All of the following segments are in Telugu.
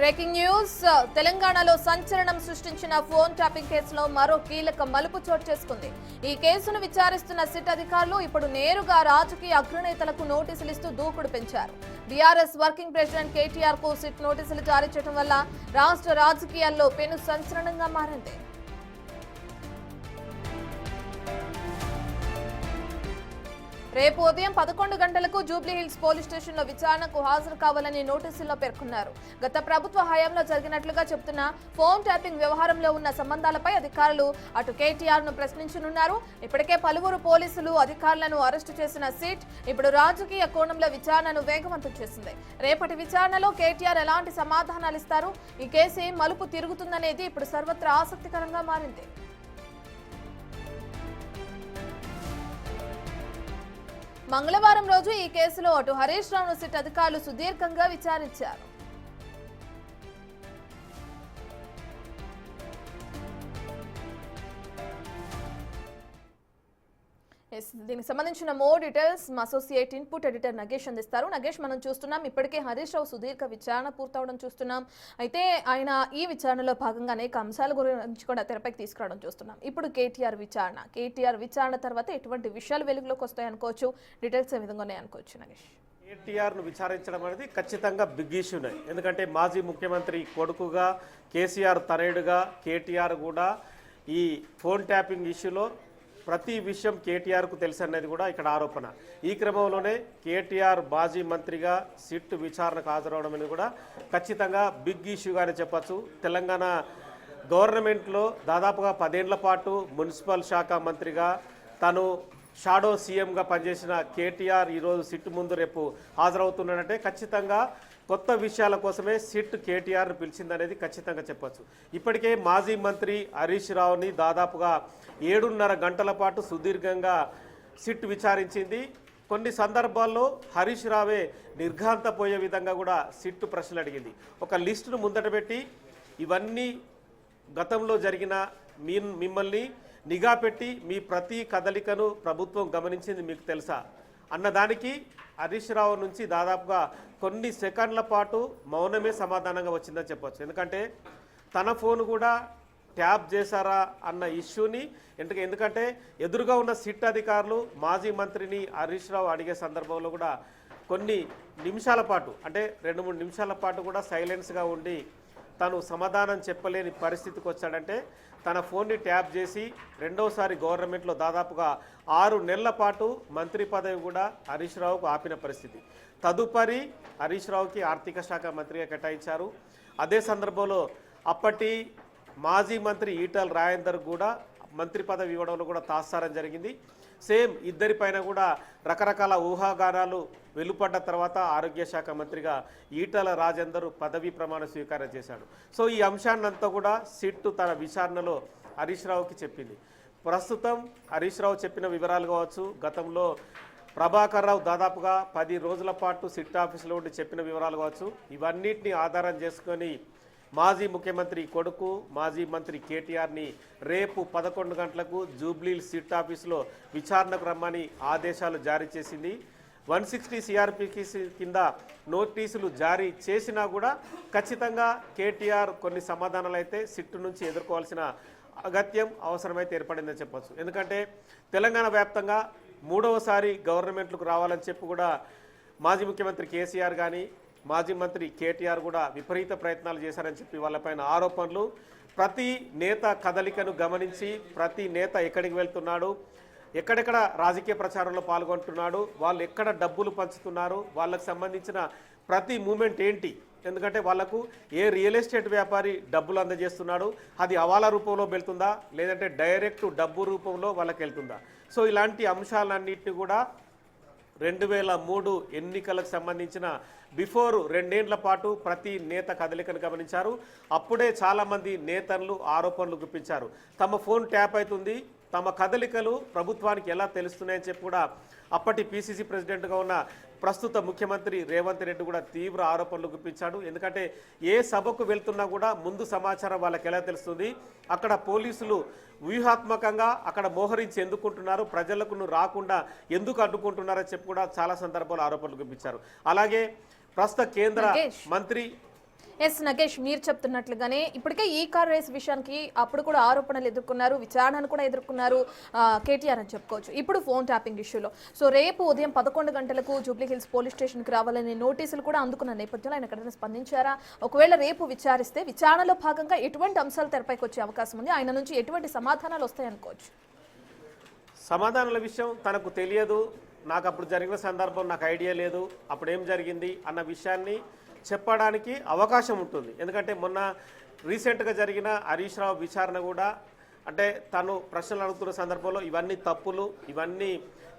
బ్రేకింగ్ న్యూస్ తెలంగాణలో సంచలనం సృష్టించిన ఫోన్ ట్యాపింగ్ కేసులో మరో కీలక మలుపు చోటు చేసుకుంది. ఈ కేసును విచారిస్తున్న సిట్ అధికారులు ఇప్పుడు నేరుగా రాజకీయ అగ్రనేతలకు నోటీసులు ఇస్తూ దూకుడు పెంచారు. బీఆర్ఎస్ వర్కింగ్ ప్రెసిడెంట్ కేటీఆర్ కు సిట్ నోటీసులు జారీ చేయడం వల్ల రాష్ట్ర రాజకీయాల్లో పెను సంచలనంగా మారింది. రేపు ఉదయం 11 గంటలకు జూబ్లీహిల్స్ పోలీస్ స్టేషన్లో విచారణకు హాజరు కావాలని నోటీసుల్లో పేర్కొన్నారు. గత ప్రభుత్వ హయాంలో జరిగినట్లుగా చెబుతున్న ఫోన్ ట్యాపింగ్ వ్యవహారంలో ఉన్న సంబంధాలపై అధికారులు అటు కేటీఆర్ ను ప్రశ్నించనున్నారు. ఇప్పటికే పలువురు పోలీసులు అధికారులను అరెస్టు చేసిన సిట్ ఇప్పుడు రాజకీయ కోణంలో విచారణను వేగవంతం చేసింది. రేపటి విచారణలో కేటీఆర్ ఎలాంటి సమాధానాలు ఇస్తారు, ఈ కేసు మలుపు తిరుగుతుందనేది ఇప్పుడు సర్వత్రా ఆసక్తికరంగా మారింది. మంగళవారం రోజు ఈ కేసులో అటు హరీష్ రావును సిట్ అధికారులు సుదీర్ఘంగా విచారించారు. దీనికి సంబంధించిన మోర్ డీటెయిల్స్ మా అసోసియేట్ ఇన్పుట్ ఎడిటర్ నగేష్ అందిస్తారు. నగేష్, మనం చూస్తున్నాం ఇప్పటికే హరీష్ రావు సుదీర్ఘ విచారణ పూర్తవడం చూస్తున్నాం. అయితే ఆయన ఈ విచారణలో భాగంగా అనేక అంశాల గురించి కూడా తెరపైకి తీసుకురావడం చూస్తున్నాం. ఇప్పుడు కేటీఆర్ విచారణ తర్వాత ఎటువంటి విషయాలు వెలుగులోకి వస్తాయనుకోవచ్చు, డీటెయిల్స్ ఏ విధంగా ఉన్నాయనుకోవచ్చు నగేష్? కేటీఆర్ను విచారించడం అనేది ఖచ్చితంగా బిగ్ ఇష్యూనే. ఎందుకంటే మాజీ ముఖ్యమంత్రి కొడుకుగా, కేసీఆర్ తనయుడుగా కేటీఆర్ కూడా ఈ ఫోన్ ట్యాపింగ్ ఇష్యూలో ప్రతి విషయం కేటీఆర్కు తెలుసు అనేది కూడా ఇక్కడ ఆరోపణ. ఈ క్రమంలోనే కేటీఆర్ మాజీ మంత్రిగా సిట్ విచారణకు హాజరవడం అనేది కూడా ఖచ్చితంగా బిగ్ ఇష్యూగానే చెప్పచ్చు. తెలంగాణ గవర్నమెంట్లో దాదాపుగా 10 ఏళ్ల పాటు మున్సిపల్ శాఖ మంత్రిగా తను షాడో సీఎంగా పనిచేసిన కేటీఆర్ ఈరోజు సిట్ ముందు రేపు హాజరవుతున్నాడంటే ఖచ్చితంగా కొత్త విషయాల కోసమే సిట్ కేటీఆర్ను పిలిచిందనేది ఖచ్చితంగా చెప్పచ్చు. ఇప్పటికే మాజీ మంత్రి హరీష్ రావుని దాదాపుగా 7.5 గంటల పాటు సుదీర్ఘంగా సిట్ విచారించింది. కొన్ని సందర్భాల్లో హరీష్ రావే నిర్ఘాంతపోయే విధంగా కూడా సిట్ ప్రశ్నలు అడిగింది. ఒక లిస్టును ముందట పెట్టి ఇవన్నీ గతంలో జరిగిన మిమ్మల్ని నిఘా పెట్టి మీ ప్రతి కదలికను ప్రభుత్వం గమనించింది మీకు తెలుసా అన్నదానికి హరీష్ రావు నుంచి దాదాపుగా కొన్ని సెకండ్ల పాటు మౌనమే సమాధానంగా వచ్చిందని చెప్పొచ్చు. ఎందుకంటే తన ఫోన్ కూడా ట్యాప్ చేశారా అన్న ఇష్యూని ఎందుకంటే ఎదురుగా ఉన్న సిట్ అధికారులు మాజీ మంత్రిని హరీష్ రావు అడిగే సందర్భంలో కూడా కొన్ని నిమిషాల పాటు అంటే 2-3 నిమిషాల పాటు కూడా సైలెన్స్గా ఉండి తను సమాధానం చెప్పలేని పరిస్థితికి వచ్చాడంటే తన ఫోన్ని ట్యాప్ చేసి రెండోసారి గవర్నమెంట్లో దాదాపుగా 6 నెలల పాటు మంత్రి పదవి కూడా హరీష్ రావుకు ఆపిన పరిస్థితి. తదుపరి హరీష్ రావుకి ఆర్థిక శాఖ మంత్రిగా కేటాయించారు. అదే సందర్భంలో అప్పటి మాజీ మంత్రి ఈటల రాజేందర్ కూడా మంత్రి పదవి ఇవ్వడంలో కూడా తాత్సారం జరిగింది. సేమ్ ఇద్దరిపైన కూడా రకరకాల ఊహాగానాలు వెలుపడ్డ తర్వాత ఆరోగ్య శాఖ మంత్రిగా ఈటల రాజేందర్ పదవీ ప్రమాణ స్వీకారం చేశాడు. సో ఈ అంశాన్నంతా కూడా సిట్ తన విచారణలో హరీష్ రావుకి చెప్పింది. ప్రస్తుతం హరీష్ రావు చెప్పిన వివరాలు కావచ్చు, గతంలో ప్రభాకర్ రావు దాదాపుగా 10 రోజుల పాటు సిట్ ఆఫీసులో ఉండి చెప్పిన వివరాలు కావచ్చు, ఇవన్నిటిని ఆధారం చేసుకొని మాజీ ముఖ్యమంత్రి కొడుకు మాజీ మంత్రి కేటీఆర్ని రేపు 11 గంటలకు జూబ్లీహిల్స్ సిట్ ఆఫీసులో విచారణకు రమ్మని ఆదేశాలు జారీ చేసింది. 160 సిఆర్పికి కింద నోటీసులు జారీ చేసినా కూడా ఖచ్చితంగా కేటీఆర్ కొన్ని సమాధానాలు అయితే సిట్ నుంచి ఎదుర్కోవాల్సిన అగత్యం అవసరమైతే ఏర్పడిందని చెప్పచ్చు. ఎందుకంటే తెలంగాణ వ్యాప్తంగా 3వసారి గవర్నమెంట్లకు రావాలని చెప్పి కూడా మాజీ ముఖ్యమంత్రి కేసీఆర్ కానీ మాజీ మంత్రి కేటీఆర్ కూడా విపరీత ప్రయత్నాలు చేశారని చెప్పి వాళ్ళపైన ఆరోపణలు. ప్రతి నేత కదలికను గమనించి ప్రతి నేత ఎక్కడికి వెళ్తున్నాడు, ఎక్కడెక్కడ రాజకీయ ప్రచారంలో పాల్గొంటున్నాడు, వాళ్ళు ఎక్కడ డబ్బులు పంచుతున్నారు, వాళ్ళకు సంబంధించిన ప్రతి మూమెంట్ ఏంటి, ఎందుకంటే వాళ్లకు ఏ రియల్ ఎస్టేట్ వ్యాపారి డబ్బులు అందజేస్తున్నాడు, అది హవాలా రూపంలో వెళ్తుందా లేదంటే డైరెక్ట్ డబ్బు రూపంలో వాళ్ళకి వెళ్తుందా. సో ఇలాంటి అంశాలన్నింటినీ కూడా 2003 ఎన్నికలకు సంబంధించిన బిఫోర్ 2 ఏళ్ల పాటు ప్రతి నేత కదలికను గమనించారు. అప్పుడే చాలామంది నేతలు ఆరోపణలు గుప్పించారు. తమ ఫోన్ ట్యాప్ అవుతుంది, తమ కదలికలు ప్రభుత్వానికి ఎలా తెలుస్తున్నాయని చెప్పి కూడా అప్పటి పిసిసి ప్రెసిడెంట్గా ఉన్న ప్రస్తుత ముఖ్యమంత్రి రేవంత్ రెడ్డి కూడా తీవ్ర ఆరోపణలు గుప్పించాడు. ఎందుకంటే ఏ సభకు వెళ్తున్నా కూడా ముందు సమాచారం వాళ్ళకి ఎలా తెలుస్తుంది, అక్కడ పోలీసులు వ్యూహాత్మకంగా అక్కడ మోహరించి ఎందుకుంటున్నారు, ప్రజలకు రాకుండా ఎందుకు అడ్డుకుంటున్నారని చెప్పి కూడా చాలా సందర్భాల్లో ఆరోపణలు గుప్పించారు. అలాగే ప్రస్తుత కేంద్ర మంత్రి ఎస్ నగేష్, మీరు చెప్తున్నట్లుగానే ఇప్పటికే ఈ కార్ రేస్ విషయానికి అప్పుడు కూడా ఆరోపణలు ఎదుర్కొన్నారు, విచారణను కూడా ఎదుర్కొన్నారు కేటీఆర్ అని చెప్పుకోవచ్చు. ఇప్పుడు ఫోన్ ట్యాపింగ్ ఇష్యూలో సో రేపు ఉదయం 11 గంటలకు జూబ్లీ హిల్స్ పోలీస్ స్టేషన్కి రావాలనే నోటీసులు కూడా అందుకున్న నేపథ్యంలో ఆయన ఎక్కడైనా స్పందించారా? ఒకవేళ రేపు విచారిస్తే విచారణలో భాగంగా ఎటువంటి అంశాలు తెరపైకి వచ్చే అవకాశం ఉంది? ఆయన నుంచి ఎటువంటి సమాధానాలు వస్తాయనుకోవచ్చు? సమాధానాల విషయం తనకు తెలియదు, నాకు అప్పుడు జరిగిన సందర్భం నాకు ఐడియా లేదు, అప్పుడు ఏం జరిగింది అన్న విషయాన్ని చెప్పడానికి అవకాశం ఉంటుంది. ఎందుకంటే మొన్న రీసెంట్గా జరిగిన హరీష్ రావు విచారణ కూడా అంటే తను ప్రశ్నలు అడుగుతున్న సందర్భంలో ఇవన్నీ తప్పులు, ఇవన్నీ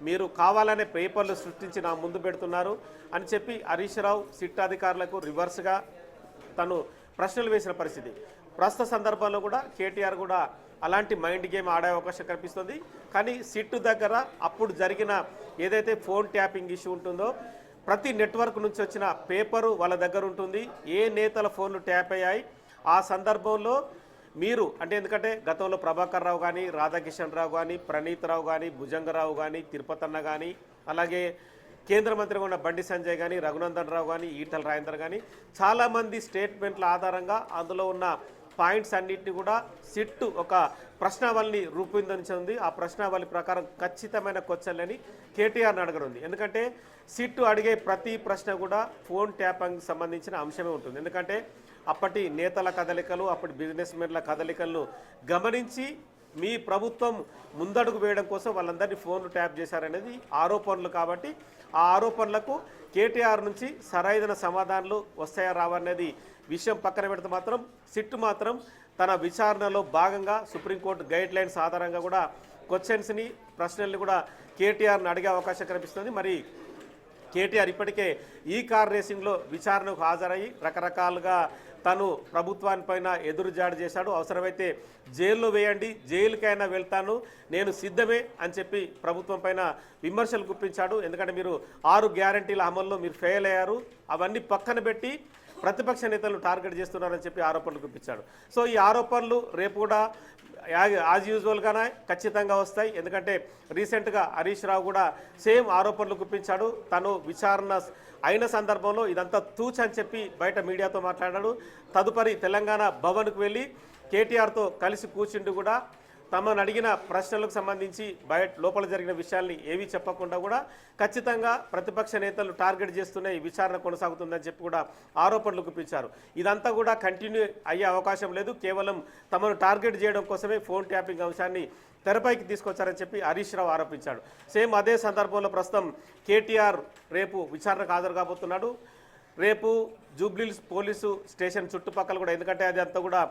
మీరు కావాలనే పేపర్లు సృష్టించి నా ముందు పెడుతున్నారు అని చెప్పి హరీష్ రావు సిట్ అధికారులకు రివర్స్గా తను ప్రశ్నలు వేసిన పరిస్థితి. ప్రస్తుత సందర్భంలో కూడా కేటీఆర్ కూడా అలాంటి మైండ్ గేమ్ ఆడే అవకాశం కనిపిస్తుంది. కానీ సిట్ దగ్గర అప్పుడు జరిగిన ఏదైతే ఫోన్ ట్యాపింగ్ ఇష్యూ ఉంటుందో ప్రతి నెట్వర్క్ నుంచి వచ్చిన పేపరు వాళ్ళ దగ్గర ఉంటుంది. ఏ నేతల ఫోన్లు ట్యాప్ అయ్యాయి ఆ సందర్భంలో మీరు అంటే ఎందుకంటే గతంలో ప్రభాకర్ రావు కానీ, రాధాకిషన్ రావు కానీ, ప్రణీత్ రావు కానీ, భుజంగరావు కానీ, తిరుపతన్న కానీ, అలాగే కేంద్ర మంత్రిగా ఉన్న బండి సంజయ్ కానీ, రఘునందన్ రావు కానీ, ఈటల రాజేందర్ కానీ చాలామంది స్టేట్మెంట్ల ఆధారంగా అందులో ఉన్న పాయింట్స్ అన్నింటినీ కూడా సిట్ ఒక ప్రశ్నావళిని రూపొందించింది. ఆ ప్రశ్నావళి ప్రకారం ఖచ్చితమైన క్వశ్చన్లని కేటీఆర్ని అడగనుంది. ఎందుకంటే సిట్ అడిగే ప్రతి ప్రశ్న కూడా ఫోన్ ట్యాపింగ్కి సంబంధించిన అంశమే ఉంటుంది. ఎందుకంటే అప్పటి నేతల కదలికలు, అప్పటి బిజినెస్ మెన్ల కదలికలను గమనించి మీ ప్రభుత్వం ముందడుగు వేయడం కోసం వాళ్ళందరినీ ఫోన్లు ట్యాప్ చేశారనేది ఆరోపణలు. కాబట్టి ఆ ఆరోపణలకు కేటీఆర్ నుంచి సరైన సమాధానాలు వస్తాయా రావనేది విషయం పక్కన పెడితే మాత్రం సిట్ మాత్రం తన విచారణలో భాగంగా సుప్రీంకోర్టు గైడ్ లైన్స్ ఆధారంగా కూడా క్వశ్చన్స్ని, ప్రశ్నల్ని కూడా కేటీఆర్ని అడిగే అవకాశం కనిపిస్తుంది. మరి కేటీఆర్ ఇప్పటికే ఈ కార్ రేసింగ్లో విచారణకు హాజరయ్యి రకరకాలుగా తను ప్రభుత్వానిపైన ఎదురుజాడు చేశాడు. అవసరమైతే జైల్లో వేయండి, జైలుకైనా వెళ్తాను, నేను సిద్ధమే అని చెప్పి ప్రభుత్వం పైన విమర్శలు గుప్పించాడు. ఎందుకంటే మీరు 6 గ్యారంటీల అమల్లో మీరు ఫెయిల్ అయ్యారు, అవన్నీ పక్కన పెట్టి ప్రతిపక్ష నేతలను టార్గెట్ చేస్తున్నారని చెప్పి ఆరోపణలు గుప్పించాడు. సో ఈ ఆరోపణలు రేపు కూడా యాజ్ యూజువల్గానే ఖచ్చితంగా వస్తాయి. ఎందుకంటే రీసెంట్గా హరీష్ రావు కూడా సేమ్ ఆరోపణలు గుప్పించాడు. తను విచారణ అయిన సందర్భంలో ఇదంతా తూచ్ అని చెప్పి బయట మీడియాతో మాట్లాడాడు. తదుపరి తెలంగాణ భవన్కు వెళ్ళి కేటీఆర్తో కలిసి కూర్చుంటూ కూడా తమను అడిగిన ప్రశ్నలకు సంబంధించి లోపల జరిగిన విషయాల్ని ఏవీ చెప్పకుండా కూడా ఖచ్చితంగా ప్రతిపక్ష నేతలు టార్గెట్ చేస్తూనే ఈ విచారణ కొనసాగుతుందని చెప్పి కూడా ఆరోపణలు గుప్పించారు. ఇదంతా కూడా కంటిన్యూ అయ్యే అవకాశం లేదు, కేవలం తమను టార్గెట్ చేయడం కోసమే ఫోన్ ట్యాపింగ్ అంశాన్ని తెరపైకి తీసుకొచ్చారని చెప్పి హరీష్ రావు ఆరోపించాడు. సేమ్ అదే సందర్భంలో ప్రస్తుతం కేటీఆర్ రేపు విచారణకు హాజరు కాబోతున్నాడు. రేపు జూబ్లీహిల్స్ పోలీసు స్టేషన్ చుట్టుపక్కల కూడా, ఎందుకంటే అది అంతా కూడా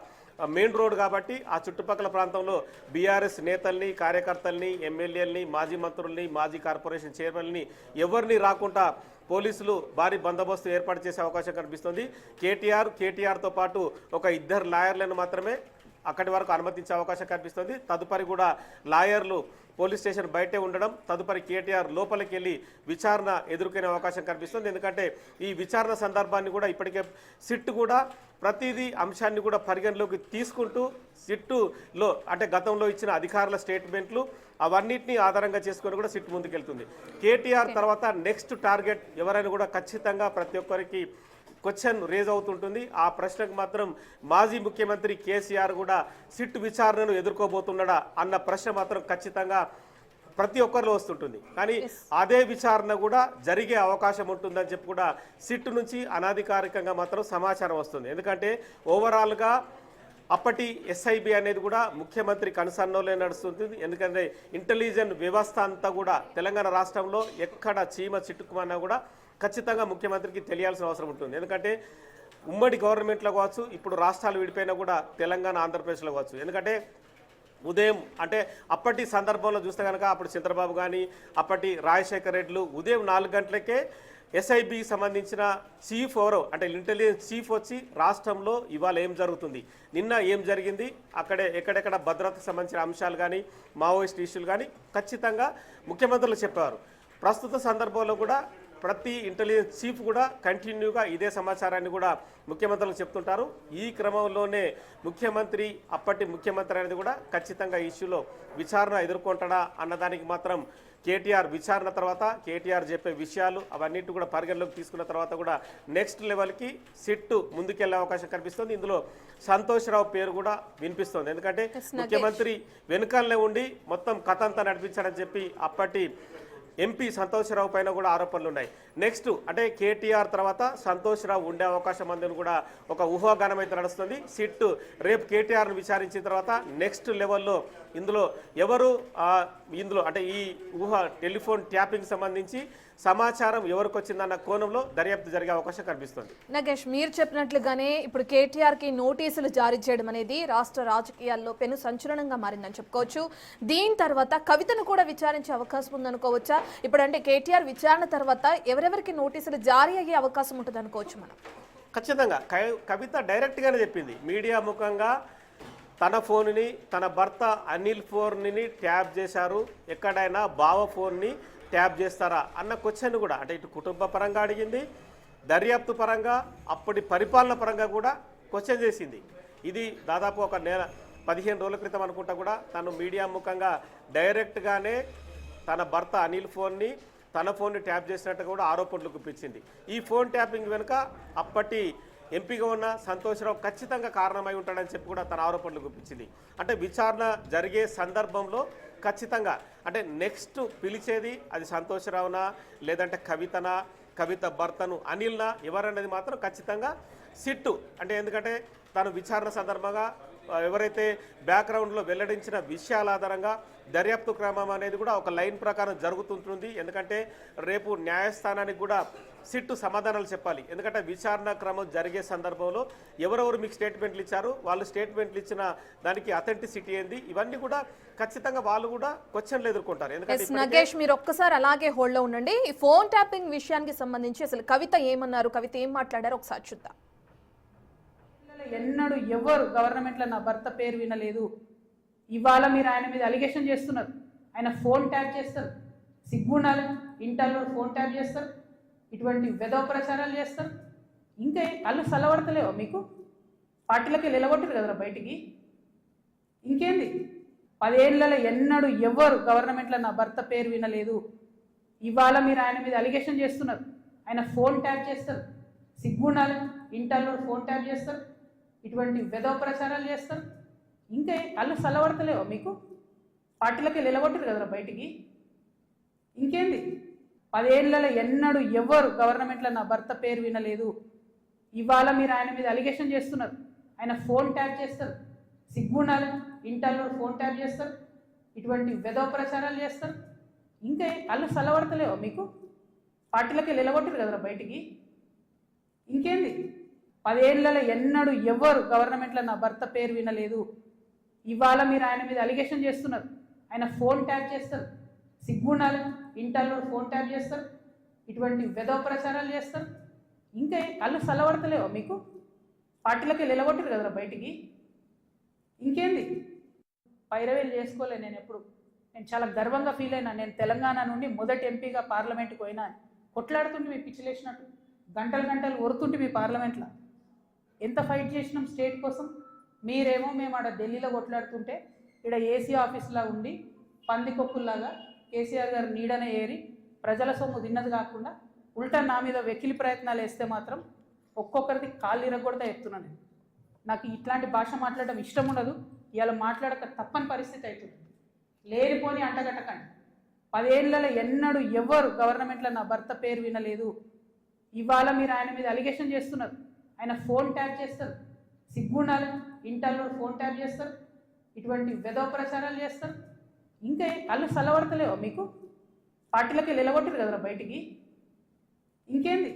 మెయిన్ రోడ్ కాబట్టి ఆ చుట్టుపక్కల ప్రాంతంలో బీఆర్ఎస్ నేతల్ని, కార్యకర్తల్ని, ఎమ్మెల్యేలని, మాజీ మంత్రుల్ని, మాజీ కార్పొరేషన్ చైర్మన్ని ఎవరిని రాకుండా పోలీసులు భారీ బందోబస్తు ఏర్పాటు చేసే అవకాశం కనిపిస్తుంది. కేటీఆర్తో పాటు ఒక 2 లాయర్లను మాత్రమే అక్కడి వరకు అనుమతించే అవకాశం కనిపిస్తుంది. తదుపరి కూడా లాయర్లు పోలీస్ స్టేషన్ బయటే ఉండడం, తదుపరి కేటీఆర్ లోపలికి వెళ్ళి విచారణ ఎదుర్కొనే అవకాశం కనిపిస్తుంది. ఎందుకంటే ఈ విచారణ సందర్భాన్ని కూడా ఇప్పటికే సిట్ కూడా ప్రతిదీ అంశాన్ని కూడా పరిగణలోకి తీసుకుంటూ సిట్టులో అంటే గతంలో ఇచ్చిన అధికారుల స్టేట్మెంట్లు అవన్నిటినీ ఆధారంగా చేసుకొని కూడా సిట్ ముందుకెళ్తుంది. కేటీఆర్ తర్వాత నెక్స్ట్ టార్గెట్ ఎవరైనా కూడా ఖచ్చితంగా ప్రతి ఒక్కరికి క్వశ్చన్ రేజ్ అవుతుంటుంది. ఆ ప్రశ్నకు మాత్రం మాజీ ముఖ్యమంత్రి కేసీఆర్ కూడా సిట్ విచారణను ఎదుర్కోబోతున్నాడా అన్న ప్రశ్న మాత్రం ఖచ్చితంగా ప్రతి ఒక్కరిలో వస్తుంటుంది. కానీ అదే విచారణ కూడా జరిగే అవకాశం ఉంటుందని చెప్పి కూడా సిట్ నుంచి అనాధికారికంగా మాత్రం సమాచారం వస్తుంది. ఎందుకంటే ఓవరాల్గా అప్పటి ఎస్ఐబి అనేది కూడా ముఖ్యమంత్రి కన్సర్న్లోనే నడుస్తుంది. ఎందుకంటే ఇంటెలిజెన్స్ వ్యవస్థ అంతా కూడా తెలంగాణ రాష్ట్రంలో ఎక్కడ చీమ చిట్టుకుమన్నా కూడా ఖచ్చితంగా ముఖ్యమంత్రికి తెలియాల్సిన అవసరం ఉంటుంది. ఎందుకంటే ఉమ్మడి గవర్నమెంట్లో కావచ్చు, ఇప్పుడు రాష్ట్రాలు విడిపోయినా కూడా తెలంగాణ, ఆంధ్రప్రదేశ్లో కావచ్చు. ఎందుకంటే ఉదయం అంటే అప్పటి సందర్భంలో చూస్తే కనుక అప్పుడు చంద్రబాబు కానీ, అప్పటి రాజశేఖర రెడ్డిలు ఉదయం 4 గంటలకే ఎస్ఐబికి సంబంధించిన చీఫ్ ఎవరో అంటే ఇంటెలిజెన్స్ చీఫ్ వచ్చి రాష్ట్రంలో ఇవాళ ఏం జరుగుతుంది, నిన్న ఏం జరిగింది, అక్కడే ఎక్కడెక్కడ భద్రతకు సంబంధించిన అంశాలు కానీ, మావోయిస్ట్ ఇష్యూలు కానీ ఖచ్చితంగా ముఖ్యమంత్రులు చెప్పారు. ప్రస్తుత సందర్భంలో కూడా ప్రతి ఇంటెలిజెన్స్ చీఫ్ కూడా కంటిన్యూగా ఇదే సమాచారాన్ని కూడా ముఖ్యమంత్రులకు చెప్తుంటారు. ఈ క్రమంలోనే అప్పటి ముఖ్యమంత్రి అనేది కూడా ఖచ్చితంగా ఇష్యూలో విచారణ ఎదుర్కొంటాడా అన్నదానికి మాత్రం కేటీఆర్ విచారణ తర్వాత కేటీఆర్ చెప్పే విషయాలు అవన్నిటి కూడా పరిగణలోకి తీసుకున్న తర్వాత కూడా నెక్స్ట్ లెవెల్కి సిట్ ముందుకెళ్లే అవకాశం కనిపిస్తుంది. ఇందులో సంతోష్ రావు పేరు కూడా వినిపిస్తుంది. ఎందుకంటే ముఖ్యమంత్రి వెనుకల్లే ఉండి మొత్తం కథ అంతా నడిపించాడని చెప్పి అప్పటి ఎంపీ సంతోష్ రావు పైన కూడా ఆరోపణలు ఉన్నాయి. నెక్స్ట్ అంటే కేటీఆర్ తర్వాత సంతోష్ రావు ఉండే అవకాశం ఉందని కూడా ఒక ఊహాగానం అయితే నడుస్తుంది. సిట్ రేపు కేటీఆర్ను విచారించిన తర్వాత నెక్స్ట్ లెవెల్లో ఇందులో ఎవరు ఇందులో అంటే ఈ టెలిఫోన్ ట్యాపింగ్ సంబంధించి సమాచారం ఎవరికి వచ్చిందన్న కోణంలో దర్యాప్తు జరిగే అవకాశం కనిపిస్తుంది. నగేష్, మీరు చెప్పినట్లుగానే ఇప్పుడు కేటీఆర్కి నోటీసులు జారీ చేయడం అనేది రాష్ట్ర రాజకీయాల్లో పెను సంచలనంగా మారిందని చెప్పుకోవచ్చు. దీని తర్వాత కవితను కూడా విచారించే అవకాశం ఉందనుకోవచ్చా? ఇప్పుడు అంటే కేటీఆర్ విచారణ తర్వాత ఎవరెవరికి నోటీసులు జారీ అయ్యే అవకాశం ఉంటుంది అనుకోవచ్చు మనం? ఖచ్చితంగా కవిత డైరెక్ట్గానే చెప్పింది మీడియా ముఖంగా తన ఫోన్ని తన భర్త అనిల్ ఫోన్ని ట్యాప్ చేశారు, ఎక్కడైనా బావ ఫోన్ని ట్యాప్ చేస్తారా అన్న క్వశ్చన్ కూడా అంటే ఇటు కుటుంబ పరంగా అడిగింది, దర్యాప్తు పరంగా అప్పటి పరిపాలన పరంగా కూడా క్వశ్చన్ చేసింది. ఇది దాదాపు ఒక 15 రోజుల క్రితం అనుకుంటా కూడా తను మీడియా ముఖంగా డైరెక్ట్గానే తన భర్త అనిల్ ఫోన్ని తన ఫోన్ని ట్యాప్ చేసినట్టు కూడా ఆరోపణలు గుప్పించింది. ఈ ఫోన్ ట్యాపింగ్ వెనుక అప్పటి ఎంపీగా ఉన్న సంతోష్రావు ఖచ్చితంగా కారణమై ఉంటాడని చెప్పి కూడా తన ఆరోపణలు గుప్పించింది. అంటే విచారణ జరిగే సందర్భంలో ఖచ్చితంగా అంటే నెక్స్ట్ పిలిచేది అది సంతోష్రావునా లేదంటే కవితనా, కవిత భర్తను అనిల్నా ఎవరనేది మాత్రం ఖచ్చితంగా సిట్టు అంటే ఎందుకంటే తను విచారణ సందర్భంగా ఎవరైతే బ్యాక్గ్రౌండ్లో వెల్లడించిన విషయాల ఆధారంగా దర్యాప్తు క్రమం అనేది కూడా ఒక లైన్ ప్రకారం జరుగుతుంటుంది. ఎందుకంటే రేపు న్యాయస్థానానికి కూడా సిట్టు సమాధానాలు చెప్పాలి. ఎందుకంటే విచారణ క్రమం జరిగే సందర్భంలో ఎవరెవరు మీకు స్టేట్మెంట్లు ఇచ్చారు, వాళ్ళు స్టేట్మెంట్లు ఇచ్చిన దానికి అథెంటిసిటీ ఏంది, ఇవన్నీ కూడా ఖచ్చితంగా వాళ్ళు కూడా క్వశ్చన్లు ఎదుర్కొంటారు. ఎందుకంటే నగేష్, మీరు ఒక్కసారి అలాగే హోల్డ్ లో ఉండండి. ఈ ఫోన్ ట్యాపింగ్ విషయానికి సంబంధించి అసలు కవిత ఏమన్నారు, కవిత ఏం మాట్లాడారో ఒకసారి చూద్దాం. ఎన్నడూ ఎవరు గవర్నమెంట్లో నా భర్త పేరు వినలేదు. ఇవాళ మీరు ఆయన మీద అలిగేషన్ చేస్తున్నారు. ఆయన ఫోన్ ట్యాప్ చేస్తారు, సిగ్గుండాలి, ఇంటర్లో ఫోన్ ట్యాప్ చేస్తారు, ఇటువంటి వెధవ ప్రచారాలు చేస్తారు. ఇంకా కళ్ళు సలవడతలేవా మీకు? పార్టీలకి నిలగొట్టరు కదరా బయటికి. ఇంకేంది 10 ఏళ్లలో ఎన్నడూ ఎవరు గవర్నమెంట్లో నా భర్త పేరు వినలేదు. ఇవాళ మీరు ఆయన మీద అలిగేషన్ చేస్తున్నారు. ఆయన ఫోన్ ట్యాప్ చేస్తారు, సిగ్గుండాలి, ఇంటర్లో ఫోన్ ట్యాప్ చేస్తారు, ఇటువంటి వెధవ ప్రచారాలు చేస్తారు. ఇంకా కళ్ళు సలవడతలేవా మీకు? పార్టీలకి నిలగొట్టరు కదరా బయటికి. ఇంకేంది 10 ఏళ్లలో ఎన్నడూ ఎవరు గవర్నమెంట్లో నా భర్త పేరు వినలేదు. ఇవాళ మీరు ఆయన మీద అలిగేషన్ చేస్తున్నారు. ఆయన ఫోన్ ట్యాప్ చేస్తారు, సిగ్గుండాలి, ఇంటర్లో ఫోన్ ట్యాప్ చేస్తారు, ఇటువంటి వెధవ ప్రచారాలు చేస్తారు. ఇంకా కళ్ళు సలవడతలేవా మీకు? పార్టీలకి నిలగొట్టరు కదరా బయటికి. ఇంకేంది 10 ఏళ్లలో ఎన్నడూ ఎవరు గవర్నమెంట్లో నా భర్త పేరు వినలేదు. ఇవాళ మీరు ఆయన మీద అలిగేషన్ చేస్తున్నారు. ఆయన ఫోన్ ట్యాప్ చేస్తారు, సిగ్గుండాలి, ఇంటర్లో ఫోన్ ట్యాప్ చేస్తారు, ఇటువంటి వెధవ ప్రచారాలు చేస్తారు. ఇంకా కళ్ళు సలవడతలేవా మీకు? పార్టీలకి నిలగొట్టరు కదరా బయటికి. ఇంకేంది పైరవేలు చేసుకోలే. నేను చాలా గర్వంగా ఫీల్ అయినా. నేను తెలంగాణ నుండి మొదటి ఎంపీగా పార్లమెంట్కి పోయినా. కొట్లాడుతుంటే మీ పిచ్చిలేసినట్టు గంటలు గంటలు ఒరుతుంటే మీ పార్లమెంట్లో ఎంత ఫైట్ చేసినాం స్టేట్ కోసం. మీరేమో మేము ఆడ ఢిల్లీలో కొట్లాడుతుంటే ఇక్కడ ఏసీ ఆఫీస్లా ఉండి పందికొక్కుల్లాగా కేసీఆర్ గారు నీడనే ఏరి ప్రజల సొమ్ము తిన్నది కాకుండా ఉల్టా నా మీద వెకిలి ప్రయత్నాలు వేస్తే మాత్రం ఒక్కొక్కరిది కాళ్ళు ఇరగొడతా చెప్తున్నాను. నాకు ఇట్లాంటి భాష మాట్లాడడం ఇష్టం ఉండదు. ఇవాళ మాట్లాడక తప్పని పరిస్థితి అవుతుంది. లేనిపోని అంటగట్టకండి. 10 ఏళ్లలో ఎన్నడూ ఎవరు గవర్నమెంట్లో నా భర్త పేరు వినలేదు. ఇవాళ మీరు ఆయన మీద అలిగేషన్ చేస్తున్నారు. ఆయన ఫోన్ ట్యాప్ చేస్తారు, సిగ్గుండాలి, ఇంటర్లో ఫోన్ ట్యాప్ చేస్తారు, ఇటువంటి వెధవ ప్రచారాలు చేస్తారు. ఇంకా కళ్ళు సలవడతలేవా మీకు? పార్టీలకి నిలగొట్టరు కదరా బయటికి. ఇంకేంది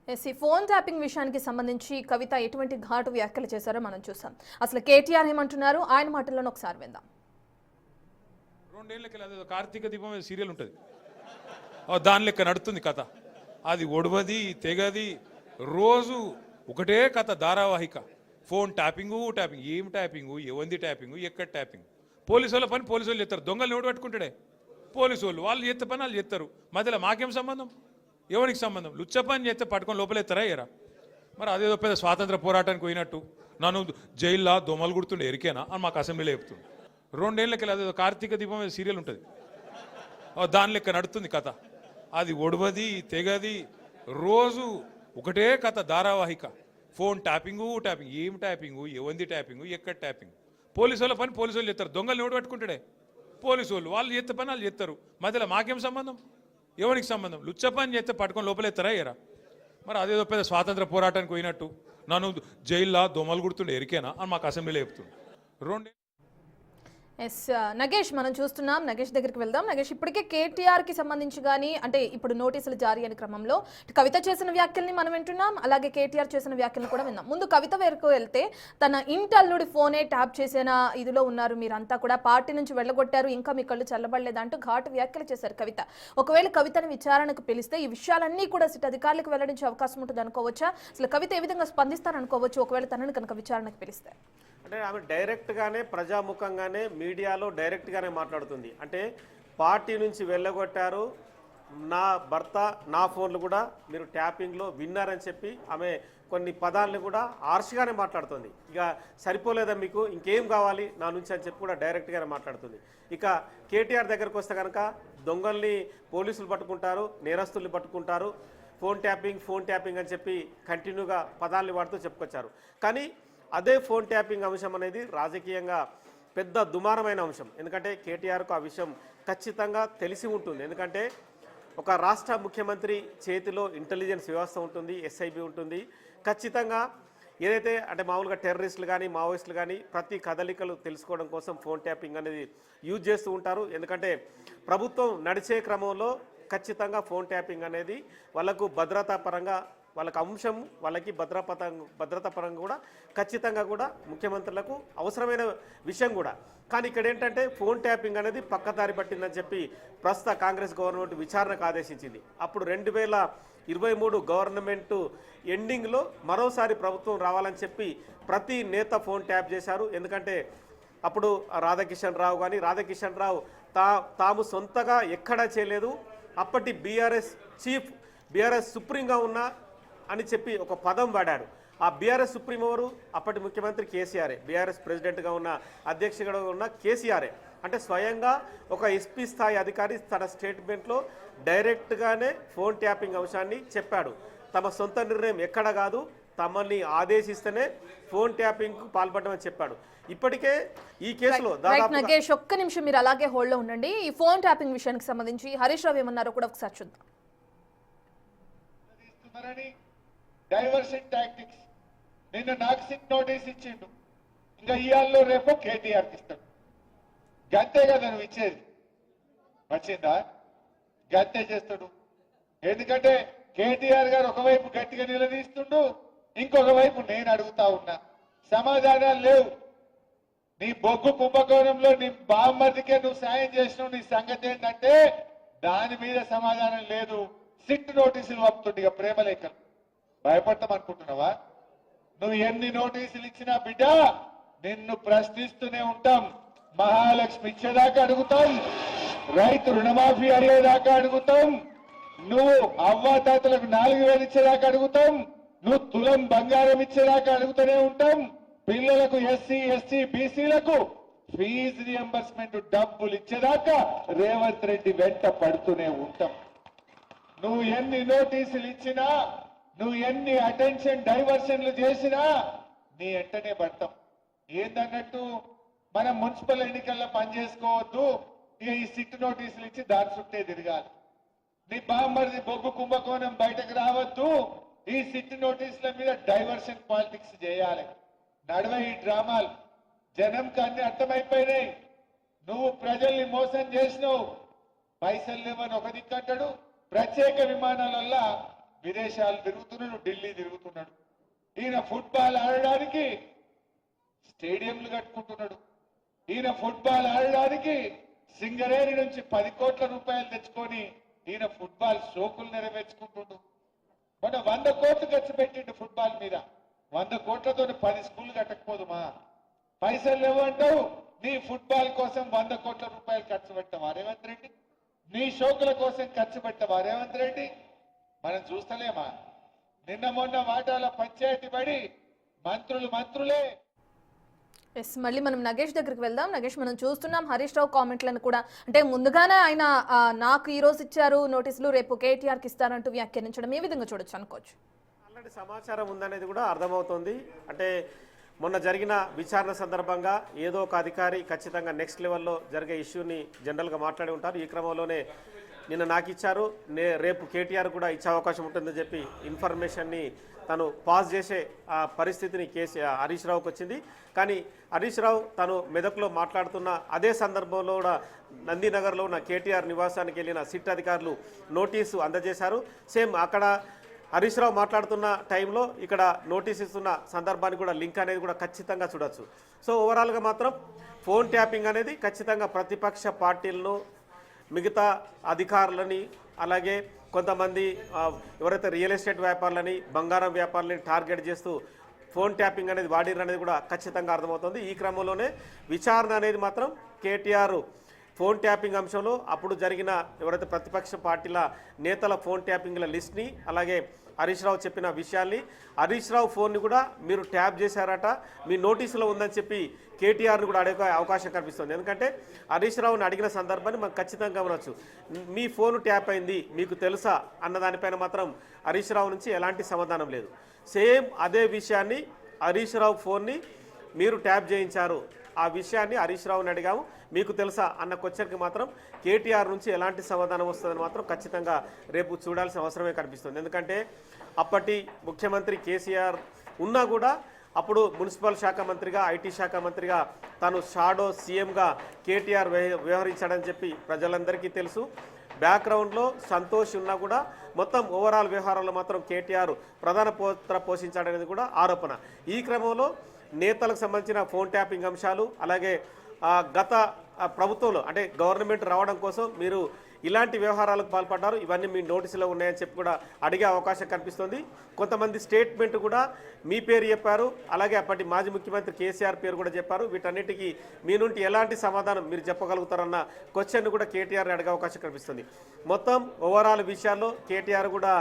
ఈ ఫోన్ ట్యాపింగ్ విషయానికి సంబంధించి కవిత ఎటువంటి ఘాటు వ్యాఖ్యలు చేశారో మనం చూసాం. అసలు కేటీఆర్ ఏమంటున్నారు, ఆయన మాటల్లోనే ఒకసారి విందాం. 2 ఏళ్ళకి కార్తీక దీపం సీరియల్ ఉంటుంది, దాని లెక్క నడుతుంది కథ. అది ఒడవది తెగది, రోజు ఒకటే కథ ధారావాహిక. ఫోన్ ట్యాపింగు ఏం ట్యాపింగు, ఎవంది ట్యాపింగు, ఎక్కడ ట్యాపింగ్. పోలీసు వాళ్ళ పని పోలీసు వాళ్ళు చేస్తారు, దొంగలు నోటు పట్టుకుంటాడే పోలీసు వాళ్ళు చేస్తే పని వాళ్ళు చేస్తారు. మధ్యలో మాకేం సంబంధం, ఎవరికి సంబంధం? లుచ్చ పని చేస్తే పట్టుకొని లోపలెత్తారా ఎరా? మరి అదేదో పెద్ద స్వాతంత్ర పోరాటానికి పోయినట్టు నన్ను జైల్లో దొమ్మలు గుర్తుండే ఎరికేనా అని మాకు అసెంబ్లీలో చెప్తుంది. 2 ఏళ్ళకి కార్తీక దీపం సీరియల్ ఉంటుంది, దాని లెక్క నడుతుంది కథ. అది ఒడవది తెగది, రోజు ఒకటే కథ ధారావాహిక. ఫోన్ ట్యాపింగు ట్యాపింగ్, ఏం ట్యాపింగు, ఎవంది ట్యాపింగు, ఎక్కడ ట్యాపింగ్. పోలీసు వాళ్ళ పని పోలీసు వాళ్ళు చేస్తారు, దొంగలు నోటు పట్టుకుంటాడే పోలీసు వాళ్ళు చేస్తే పని వాళ్ళు చేస్తారు. మధ్యలో మాకేం సంబంధం, ఎవరికి సంబంధం? లుచ్చ పని చేస్తే పట్టుకొని లోపలెత్తారా ఎరా? మరి అదేదో పెద్ద స్వాతంత్ర పోరాటానికి పోయినట్టు నన్ను జైల్లో దొమ్మలు గుర్తుండే ఎరికేనా అని మాకు అసెంబ్లీలో చెప్తుండే. రెండు ఎస్ నగేష్, మనం చూస్తున్నాం. నగేష్ దగ్గరికి వెళ్దాం. నగేష్, ఇప్పటికే కేటీఆర్కి సంబంధించి కానీ అంటే ఇప్పుడు నోటీసులు జారీ అయిన క్రమంలో కవిత చేసిన వ్యాఖ్యల్ని మనం వింటున్నాం, అలాగే కేటీఆర్ చేసిన వ్యాఖ్యలను కూడా విన్నాం. ముందు కవిత వరకు వెళ్తే తన ఇంటల్లుడి ఫోనే ట్యాప్ చేసిన ఇదిలో ఉన్నారు, మీరంతా కూడా పార్టీ నుంచి వెళ్ళగొట్టారు, ఇంకా మీ కళ్ళు చల్లబడలేదంటూ ఘాటు వ్యాఖ్యలు చేశారు కవిత. ఒకవేళ కవితను విచారణకు పిలిస్తే ఈ విషయాలన్నీ కూడా సిట్ అధికారులకు వెల్లడించే అవకాశం ఉంటుంది అనుకోవచ్చా? అసలు కవిత ఏ విధంగా స్పందిస్తారనుకోవచ్చు ఒకవేళ తనని కనుక విచారణకు పిలిస్తే? అంటే ఆమె డైరెక్ట్గానే ప్రజాముఖంగానే మీడియాలో డైరెక్ట్గానే మాట్లాడుతుంది. అంటే పార్టీ నుంచి వెళ్ళగొట్టారు, నా భర్త నా ఫోన్లు కూడా మీరు ట్యాపింగ్లో విన్నారని చెప్పి ఆమె కొన్ని పదాలను కూడా హార్ష్గానే మాట్లాడుతుంది. ఇక సరిపోలేదా మీకు, ఇంకేం కావాలి నా నుంచి అని చెప్పి కూడా డైరెక్ట్గానే మాట్లాడుతుంది. ఇక కేటీఆర్ దగ్గరకు వస్తే కనుక దొంగల్ని పోలీసులు పట్టుకుంటారు, నేరస్తుల్ని పట్టుకుంటారు, ఫోన్ ట్యాపింగ్ అని చెప్పి కంటిన్యూగా పదాలని వాడుతూ చెప్పుకొచ్చారు. కానీ అదే ఫోన్ ట్యాపింగ్ అంశం అనేది రాజకీయంగా పెద్ద దుమారమైన అంశం. ఎందుకంటే కేటీఆర్కు ఆ విషయం ఖచ్చితంగా తెలిసి ఉంటుంది. ఎందుకంటే ఒక రాష్ట్ర ముఖ్యమంత్రి చేతిలో ఇంటెలిజెన్స్ వ్యవస్థ ఉంటుంది, ఎస్ఐబి ఉంటుంది. ఖచ్చితంగా ఏదైతే అంటే మామూలుగా టెర్రరిస్టులు కానీ మావోయిస్టులు కానీ ప్రతి కదలికలు తెలుసుకోవడం కోసం ఫోన్ ట్యాపింగ్ అనేది యూజ్ చేస్తూ ఉంటారు. ఎందుకంటే ప్రభుత్వం నడిచే క్రమంలో ఖచ్చితంగా ఫోన్ ట్యాపింగ్ అనేది వాళ్ళకు భద్రతా పరంగా వాళ్ళకి అంశం, వాళ్ళకి భద్రతా పరంగా కూడా ఖచ్చితంగా కూడా ముఖ్యమంత్రులకు అవసరమైన విషయం కూడా. కానీ ఇక్కడ ఏంటంటే ఫోన్ ట్యాపింగ్ అనేది పక్కదారి పట్టిందని చెప్పి ప్రస్తుత కాంగ్రెస్ గవర్నమెంట్ విచారణకు ఆదేశించింది. అప్పుడు 2023 గవర్నమెంట్ ఎండింగ్లో మరోసారి ప్రభుత్వం రావాలని చెప్పి ప్రతి నేత ఫోన్ ట్యాప్ చేశారు. ఎందుకంటే అప్పుడు రాధాకిషన్ రావు తాము సొంతగా ఎక్కడా చేయలేదు, అప్పటి బీఆర్ఎస్ సుప్రీంగా ఉన్న అని చెప్పి ఒక పదం వాడాడు. ఆ బీఆర్ఎస్ సుప్రీం ఎవరు? అప్పటి ముఖ్యమంత్రి కేసీఆరే, బీఆర్ఎస్ ప్రెసిడెంట్గా ఉన్న అధ్యక్షుడిగా ఉన్న కేసీఆరే. అంటే స్వయంగా ఒక ఎస్పీ స్థాయి అధికారి తన స్టేట్మెంట్లో డైరెక్ట్గానే ఫోన్ ట్యాపింగ్ అంశాన్ని చెప్పాడు. తమ సొంత నిర్ణయం ఎక్కడ కాదు, తమని ఆదేశిస్తేనే ఫోన్ ట్యాపింగ్కు పాల్పడమని చెప్పాడు. ఇప్పటికే ఈ కేసులో దాదాపు నగేష్ ఒక్క నిమిషం మీరు అలాగే హోల్డ్లో ఉండండి. ఈ ఫోన్ ట్యాపింగ్ విషయానికి సంబంధించి హరీష్ రావు ఏమన్నారో కూడా ఒకసారి చూద్దాం. Diversion tactics. నిన్న నాకు సిట్ నోటీస్ ఇచ్చిండు, ఇంకా ఇయాల్లో రేపు కేటీఆర్కి ఇస్తాడు. గంతే కదా నువ్వు ఇచ్చేది, వచ్చిందా? గంతే చేస్తాడు. ఎందుకంటే కేటీఆర్ గారు ఒకవైపు గట్టిగా నిలదీస్తుండు, ఇంకొక వైపు నేను అడుగుతా ఉన్నా, సమాధానాలు లేవు. నీ బొగ్గు కుంభకోణంలో నీ బామ్మదికే నువ్వు సాయం చేసినావు, నీ సంగతి ఏంటంటే దాని మీద సమాధానం లేదు. సిట్ నోటీసులు పంపుతుండే ఇక ప్రేమలేఖలు. భయపడతాం అనుకుంటున్నావా? నువ్వు ఎన్ని నోటీసులు ఇచ్చినా బిడ్డ నిన్ను ప్రశ్నిస్తూనే ఉంటాం. మహాలక్ష్మి ఇచ్చేదాకా అడుగుతాం, రైతు రుణమాఫీ అడిగేదాకా అడుగుతాం, నువ్వు అవ్వాతాతలకు 4,000 ఇచ్చేదాకా అడుగుతాం, నువ్వు తులం బంగారం ఇచ్చేదాకా అడుగుతూనే ఉంటాం. పిల్లలకు ఎస్సీ ఎస్టీ బీసీలకు ఫీజు రియంబర్స్మెంట్ డబ్బులు ఇచ్చేదాకా రేవంత్ రెడ్డి వెంట పడుతూనే ఉంటాం. నువ్వు ఎన్ని నోటీసులు ఇచ్చినా, నువ్వు ఎన్ని అటెన్షన్ డైవర్షన్లు చేసినా నీ వెంటనే పడతాం. ఏందన్నట్టు మనం మున్సిపల్ ఎన్నికల్లో పనిచేసుకోవద్దు, ఇక ఈ సిట్ నోటీసులు ఇచ్చి దాని చుట్టే తిరగాలి. నీ బామ్మరిది బొగ్గు కుంభకోణం బయటకు రావద్దు, ఈ సిట్ నోటీసుల మీద డైవర్షన్ పాలిటిక్స్ చేయాలి. నడవ ఈ డ్రామాలు. జనంకి అన్ని అర్థమైపోయినాయి. నువ్వు ప్రజల్ని మోసం చేసినావు, పైసలు లేవని ఒక దిక్కంటాడు, ప్రత్యేక విమానాలల్లో విదేశాలు తిరుగుతున్నాడు, ఢిల్లీ తిరుగుతున్నాడు. ఈయన ఫుట్బాల్ ఆడడానికి స్టేడియంలు కట్టుకుంటున్నాడు. ఈయన ఫుట్బాల్ ఆడడానికి సింగరేణి నుంచి 10 కోట్ల రూపాయలు తెచ్చుకొని ఈయన ఫుట్బాల్ షోకులు నెరవేర్చుకుంటుండు. మొన్న 100 కోట్లు ఖర్చు పెట్టిండు ఫుట్బాల్ మీద. 100 కోట్లతో 10 స్కూళ్లు కట్టకపోదుమా? పైసలు లేవంటావు, నీ ఫుట్బాల్ కోసం 100 కోట్ల రూపాయలు ఖర్చు పెట్టవా రేవంత్ రెడ్డి? నీ షోకుల కోసం ఖర్చు పెట్టవా రేవంత్ రెడ్డి? మనం చూస్తలేమా? నిన్న మొన్న వాటాల పంచాయతీ పడి మంత్రులే ఎస్, మళ్ళీ మనం నగేష్ దగ్గరికి వెళ్దాం. నగేష్, మనం చూస్తున్నాం హరీష్ రావు కామెంట్లను కూడా, అంటే ముందుగానే ఆయన నాకు ఈ రోజు ఇచ్చారు నోటీసులు, రేపు కేటీఆర్కి ఇస్తారంటూ వ్యాఖ్యానించడం ఏ విధంగా చూడొచ్చు అనుకోవచ్చు? ఆల్రెడీ సమాచారం ఉందనేది కూడా అర్థమవుతోంది. అంటే మొన్న జరిగిన విచారణ సందర్భంగా ఏదో ఒక అధికారి ఖచ్చితంగా నెక్స్ట్ లెవెల్లో జరిగే ఇష్యూని జనరల్గా మాట్లాడి ఉంటారు. ఈ క్రమంలోనే నిన్న నాకు ఇచ్చారు, రేపు కేటీఆర్ కూడా ఇచ్చే అవకాశం ఉంటుందని చెప్పి ఇన్ఫర్మేషన్ని తను పాస్ చేసే ఆ పరిస్థితిని హరీష్ రావుకి వచ్చింది. కానీ హరీష్ రావు తను మెదక్లో మాట్లాడుతున్న అదే సందర్భంలో కూడా నందినగర్లో ఉన్న కేటీఆర్ నివాసానికి వెళ్ళిన సిట్ అధికారులు నోటీసు అందజేశారు. సేమ్ అక్కడ హరీష్ రావు మాట్లాడుతున్న టైంలో ఇక్కడ నోటీస్ ఇస్తున్న సందర్భాన్ని కూడా లింక్ అనేది కూడా ఖచ్చితంగా చూడొచ్చు. సో ఓవరాల్గా మాత్రం ఫోన్ ట్యాపింగ్ అనేది ఖచ్చితంగా ప్రతిపక్ష పార్టీలను, మిగతా అధికారులని, అలాగే కొంతమంది ఎవరైతే రియల్ ఎస్టేట్ వ్యాపారులని, బంగారం వ్యాపారులని టార్గెట్ చేస్తూ ఫోన్ ట్యాపింగ్ అనేది వాడిరు అనేది కూడా ఖచ్చితంగా అర్థమవుతుంది. ఈ క్రమంలోనే విచారణ అనేది మాత్రం కేటీఆర్ ఫోన్ ట్యాపింగ్ అంశంలో అప్పుడు జరిగిన ఎవరైతే ప్రతిపక్ష పార్టీల నేతల ఫోన్ ట్యాపింగ్ల లిస్ట్ని, అలాగే హరీష్ రావు చెప్పిన విషయాల్ని, హరీష్ రావు ఫోన్ని కూడా మీరు ట్యాప్ చేశారట, మీ నోటీసులో ఉందని చెప్పి కేటీఆర్ని కూడా అడిగే అవకాశం కనిపిస్తుంది. ఎందుకంటే హరీష్ రావుని అడిగిన సందర్భాన్ని మనం ఖచ్చితంగా గమనవచ్చు. మీ ఫోన్ ట్యాప్ అయింది, మీకు తెలుసా అన్న దానిపైన మాత్రం హరీష్ రావు నుంచి ఎలాంటి సమాధానం లేదు. సేమ్ అదే విషయాన్ని హరీష్ రావు ఫోన్ని మీరు ట్యాప్ చేయించారు, ఆ విషయాన్ని హరీష్ రావుని అడిగాము, మీకు తెలుసా అన్న క్వశ్చన్కి మాత్రం కేటీఆర్ నుంచి ఎలాంటి సమాధానం వస్తుందని మాత్రం ఖచ్చితంగా రేపు చూడాల్సిన అవసరమే కనిపిస్తుంది. ఎందుకంటే అప్పటి ముఖ్యమంత్రి కేసీఆర్ ఉన్నా కూడా అప్పుడు మున్సిపల్ శాఖ మంత్రిగా, ఐటీ శాఖ మంత్రిగా తను షాడో సీఎంగా కేటీఆర్ వ్యవహరించాడని చెప్పి ప్రజలందరికీ తెలుసు. బ్యాక్గ్రౌండ్లో సంతోష్ ఉన్నా కూడా మొత్తం ఓవరాల్ వ్యవహారంలో మాత్రం కేటీఆర్ ప్రధాన పాత్ర పోషించాడనేది కూడా ఆరోపణ. ఈ క్రమంలో నేతలకు సంబంధించిన ఫోన్ ట్యాపింగ్ అంశాలు, అలాగే గత ప్రభుత్వంలో అంటే గవర్నమెంట్ రావడం కోసం మీరు ఇలాంటి వ్యవహారాలకు పాల్పడ్డారు, ఇవన్నీ మీ నోటీసులో ఉన్నాయని చెప్పి కూడా అడిగే అవకాశం కనిపిస్తుంది. కొంతమంది స్టేట్మెంట్ కూడా మీ పేరు చెప్పారు, అలాగే అప్పటి మాజీ ముఖ్యమంత్రి కేసీఆర్ పేరు కూడా చెప్పారు. వీటన్నిటికీ మీ నుండి ఎలాంటి సమాధానం మీరు చెప్పగలుగుతారన్న క్వశ్చన్ కూడా కేటీఆర్ అడిగే అవకాశం కనిపిస్తుంది. మొత్తం ఓవరాల్ విషయాల్లో కేటీఆర్ కూడా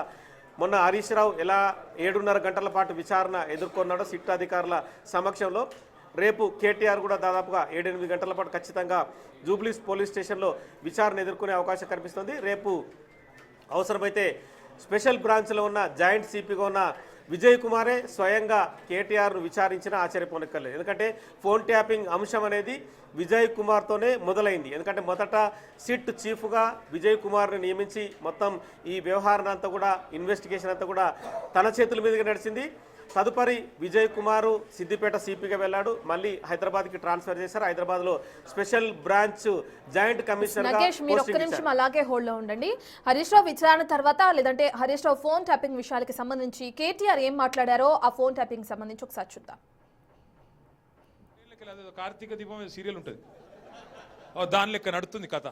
మొన్న హరీష్ రావు ఎలా 7.5 గంటల పాటు విచారణ ఎదుర్కొన్నాడో సిట్ అధికారుల సమక్షంలో, రేపు కేటీఆర్ కూడా దాదాపుగా 7-8 గంటల పాటు ఖచ్చితంగా జూబ్లీస్ పోలీస్ స్టేషన్లో విచారణ ఎదుర్కొనే అవకాశం కనిపిస్తుంది. రేపు అవసరమైతే స్పెషల్ బ్రాంచ్లో ఉన్న జాయింట్ సిపిగా ఉన్న విజయ్ కుమారే స్వయంగా కేటీఆర్ను విచారించిన ఆశ్చర్యపోనక్కర్లేదు. ఎందుకంటే ఫోన్ ట్యాపింగ్ అంశం అనేది విజయ్ కుమార్తోనే మొదలైంది. ఎందుకంటే మొదట సిట్ చీఫ్గా విజయ్ కుమార్ని నియమించి మొత్తం ఈ వ్యవహారాన్ని అంతా కూడా, ఇన్వెస్టిగేషన్ అంతా కూడా తన చేతుల మీదుగా నడిచింది. తదుపరి విజయ్ కుమారు సిద్దిపేట సిపిగా వెళ్ళాడు, మళ్ళీ హైదరాబాద్కి ట్రాన్స్ఫర్ చేశారు. హైదరాబాద్లో special branch joint commissioner. Nagesh, మీరు ఒక్క నిమిషం అలాగే హోల్డ్లో ఉండండి. హరీష్ రావు విచారణ తర్వాత, లేదంటే హరీష్ రావు ఫోన్ ట్యాపింగ్ విషయాలకి సంబంధించి కేటీఆర్ ఏం మాట్లాడారో ఆ ఫోన్ ట్యాపింగ్ సంబంధించి ఒకసారి చూద్దాం. కార్తీక దీపం సీరియల్ ఉంటుంది, దాని లెక్క నడుతుంది కథ.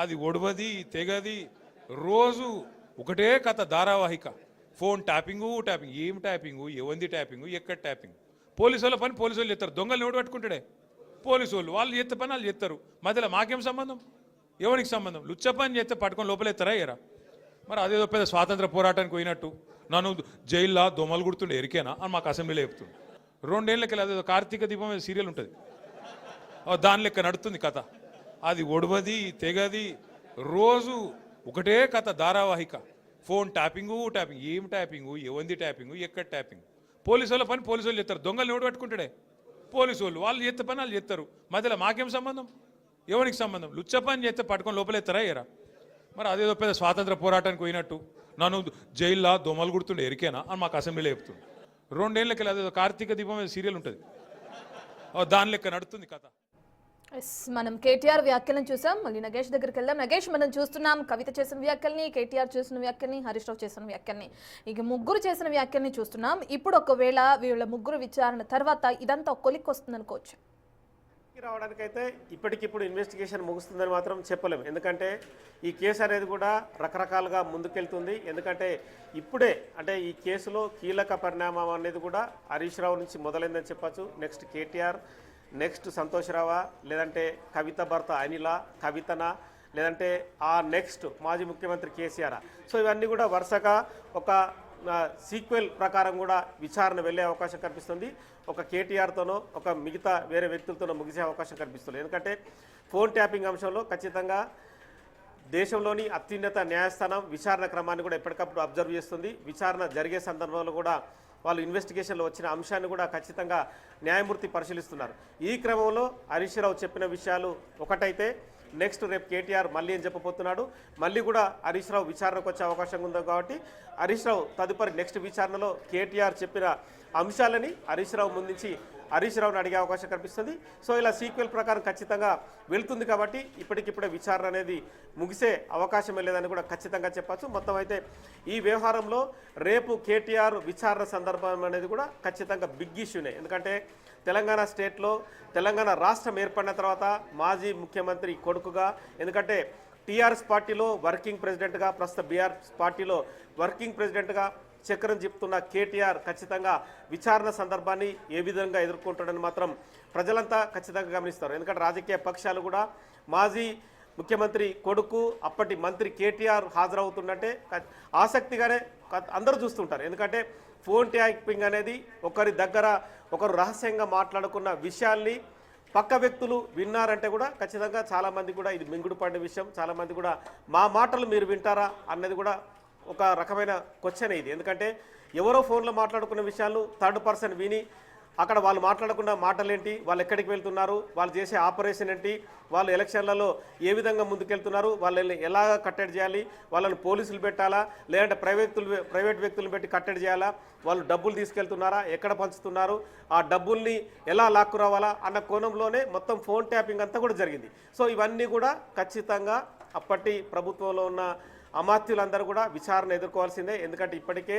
అది ఒడవది, తెగది, రోజు ఒకటే కథ ధారావాహిక. ఫోన్ ట్యాపింగు ట్యాపింగ్, ఏం ట్యాపింగు, ఎవంది ట్యాపింగు, ఎక్కడ ట్యాపింగ్. పోలీసు వాళ్ళ పని పోలీసు వాళ్ళు చేస్తారు, దొంగలు నోటు పట్టుకుంటాడే పోలీసు వాళ్ళు చేస్తే పని వాళ్ళు చేస్తారు. మధ్యలో మాకేం సంబంధం, ఎవరికి సంబంధం? లుచ్చ పని చేస్తే పట్టుకొని లోపలెత్తారా ఎరా? మరి అదేదో పెద్ద స్వాతంత్ర పోరాటానికి పోయినట్టు నన్ను జైల్లో దొమ్మలు గుర్తుండే ఎరికేనా అని మాకు అసెంబ్లీలో చెప్తుంది. 2 ఏళ్ళకి అదేదో కార్తీక దీపం సీరియల్ ఉంటుంది, దాని లెక్క నడుతుంది కథ. అది ఒడవది, తెగది, రోజు ఒకటే కథ ధారావాహిక. ఫోన్ ట్యాపింగు ట్యాపింగ్, ఏం ట్యాపింగు, ఎవంది ట్యాపింగు, ఎక్కడ ట్యాపింగ్. పోలీసు వాళ్ళ పని పోలీసు వాళ్ళు చేస్తారు, దొంగలు నోటు పట్టుకుంటాడే పోలీసు వాళ్ళు చేస్తే పని వాళ్ళు చేస్తారు. మధ్యలో మాకేం సంబంధం, ఎవరికి సంబంధం? లుచ్చ పని చేస్తే పట్టుకొని లోపలెత్తారా ఎరా? మరి అదేదో పెద్ద స్వాతంత్ర పోరాటానికి పోయినట్టు నన్ను జైల్లో దొమ్మలు గుర్తుండే ఎరికేనా అని మాకు అసెంబ్లీలో చెప్తుంది. 2 ఏళ్ళకి అదేదో కార్తీక దీపం సీరియల్ ఉంటుంది, దాని లెక్క నడుతుంది కథ. మనం కేటీఆర్ వ్యాఖ్యలను చూసాం. మళ్ళీ నగేష్ దగ్గరికి వెళ్దాం. నగేష్, మనం చూస్తున్నాం కవిత చేసిన వ్యాఖ్యల్ని, కేటీఆర్ చేసిన వ్యాఖ్యల్ని, హరీష్ రావు చేసిన వ్యాఖ్యల్ని, ఇక ముగ్గురు చేసిన వ్యాఖ్యల్ని చూస్తున్నాం. ఇప్పుడు ఒకవేళ వీళ్ళ ముగ్గురు విచారణ తర్వాత ఇదంతా కొలిక్కి వస్తుంది అనుకోవచ్చు. రావడానికైతే ఇప్పటికిప్పుడు ఇన్వెస్టిగేషన్ ముగుస్తుందని మాత్రం చెప్పలేము. ఎందుకంటే ఈ కేసు అనేది కూడా రకరకాలుగా ముందుకెళ్తుంది. ఎందుకంటే ఇప్పుడే అంటే ఈ కేసులో కీలక పరిణామం అనేది కూడా హరీష్ రావు నుంచి మొదలైందని చెప్పచ్చు. నెక్స్ట్ కేటీఆర్, నెక్స్ట్ సంతోష్రావా, లేదంటే కవిత భర్త అనిల, కవితన, లేదంటే ఆ నెక్స్ట్ మాజీ ముఖ్యమంత్రి కేసీఆర్. సో ఇవన్నీ కూడా వరుసగా ఒక సీక్వెల్ ప్రకారం కూడా విచారణ వెళ్ళే అవకాశం కనిపిస్తుంది. ఒక కేటీఆర్తోనో ఒక మిగతా వేరే వ్యక్తులతోనో ముగిసే అవకాశం కనిపిస్తుంది. ఎందుకంటే ఫోన్ ట్యాపింగ్ అంశంలో ఖచ్చితంగా దేశంలోని అత్యున్నత న్యాయస్థానం విచారణ క్రమాన్ని కూడా ఎప్పటికప్పుడు అబ్జర్వ్ చేస్తుంది. విచారణ జరిగే సందర్భంలో కూడా వాళ్ళు ఇన్వెస్టిగేషన్లో వచ్చిన అంశాన్ని కూడా ఖచ్చితంగా న్యాయమూర్తి పరిశీలిస్తున్నారు. ఈ క్రమంలో హరీష్ రావు చెప్పిన విషయాలు ఒకటైతే నెక్స్ట్ రేపు కేటీఆర్ మళ్ళీ ఏం చెప్పబోతున్నాడు, మళ్ళీ కూడా హరీష్ రావు విచారణకు వచ్చే అవకాశం ఉంది. కాబట్టి హరీష్ రావు తదుపరి నెక్స్ట్ విచారణలో కేటీఆర్ చెప్పిన అంశాలని హరీష్ రావు ముందుంచి హరీష్ రావుని అడిగే అవకాశం కనిపిస్తుంది. సో ఇలా సీక్వెల్ ప్రకారం ఖచ్చితంగా వెళ్తుంది. కాబట్టి ఇప్పటికిప్పుడే విచారణ అనేది ముగిసే అవకాశం లేదని కూడా ఖచ్చితంగా చెప్పచ్చు. మొత్తం అయితే ఈ వ్యవహారంలో రేపు కేటీఆర్ విచారణ సందర్భం అనేది కూడా ఖచ్చితంగా బిగ్ ఇష్యూనే. ఎందుకంటే తెలంగాణ స్టేట్లో తెలంగాణ రాష్ట్రం ఏర్పడిన తర్వాత మాజీ ముఖ్యమంత్రి కొడుకుగా, ఎందుకంటే టీఆర్ఎస్ పార్టీలో వర్కింగ్ ప్రెసిడెంట్గా, ప్రస్తుత బీఆర్ఎస్ పార్టీలో వర్కింగ్ ప్రెసిడెంట్గా చక్రం చెప్తున్న కేటీఆర్ ఖచ్చితంగా విచారణ సందర్భాన్ని ఏ విధంగా ఎదుర్కొంటాడని మాత్రం ప్రజలంతా ఖచ్చితంగా గమనిస్తారు. ఎందుకంటే రాజకీయ పక్షాలు కూడా మాజీ ముఖ్యమంత్రి కొడుకు అప్పటి మంత్రి కేటీఆర్ హాజరవుతుందంటే ఆసక్తిగానే అందరూ చూస్తుంటారు. ఎందుకంటే ఫోన్ ట్యాపింగ్ అనేది ఒకరి దగ్గర ఒకరు రహస్యంగా మాట్లాడుకున్న విషయాల్ని పక్క వ్యక్తులు విన్నారంటే కూడా ఖచ్చితంగా చాలామంది కూడా ఇది మింగుడు పడిన విషయం. చాలామంది కూడా మా మాటలు మీరు వింటారా అన్నది కూడా ఒక రకమైన క్వశ్చన్ ఇది. ఎందుకంటే ఎవరో ఫోన్లో మాట్లాడుకున్న విషయాలు థర్డ్ పర్సన్ విని అక్కడ వాళ్ళు మాట్లాడుకున్న మాటలేంటి, వాళ్ళు ఎక్కడికి వెళ్తున్నారు, వాళ్ళు చేసే ఆపరేషన్ ఏంటి, వాళ్ళు ఎలక్షన్లలో ఏ విధంగా ముందుకెళ్తున్నారు, వాళ్ళని ఎలా కట్టడి చేయాలి, వాళ్ళని పోలీసులు పెట్టాలా లేదంటే ప్రైవేట్ వ్యక్తులను పెట్టి కట్టడి చేయాలా, వాళ్ళు డబ్బులు తీసుకెళ్తున్నారా, ఎక్కడ పంచుతున్నారు, ఆ డబ్బుల్ని ఎలా లాక్కురావాలా అన్న కోణంలోనే మొత్తం ఫోన్ ట్యాపింగ్ అంతా కూడా జరిగింది. సో ఇవన్నీ కూడా ఖచ్చితంగా అప్పటి ప్రభుత్వంలో ఉన్న అమాత్యులందరూ కూడా విచారణ ఎదుర్కోవాల్సిందే. ఎందుకంటే ఇప్పటికే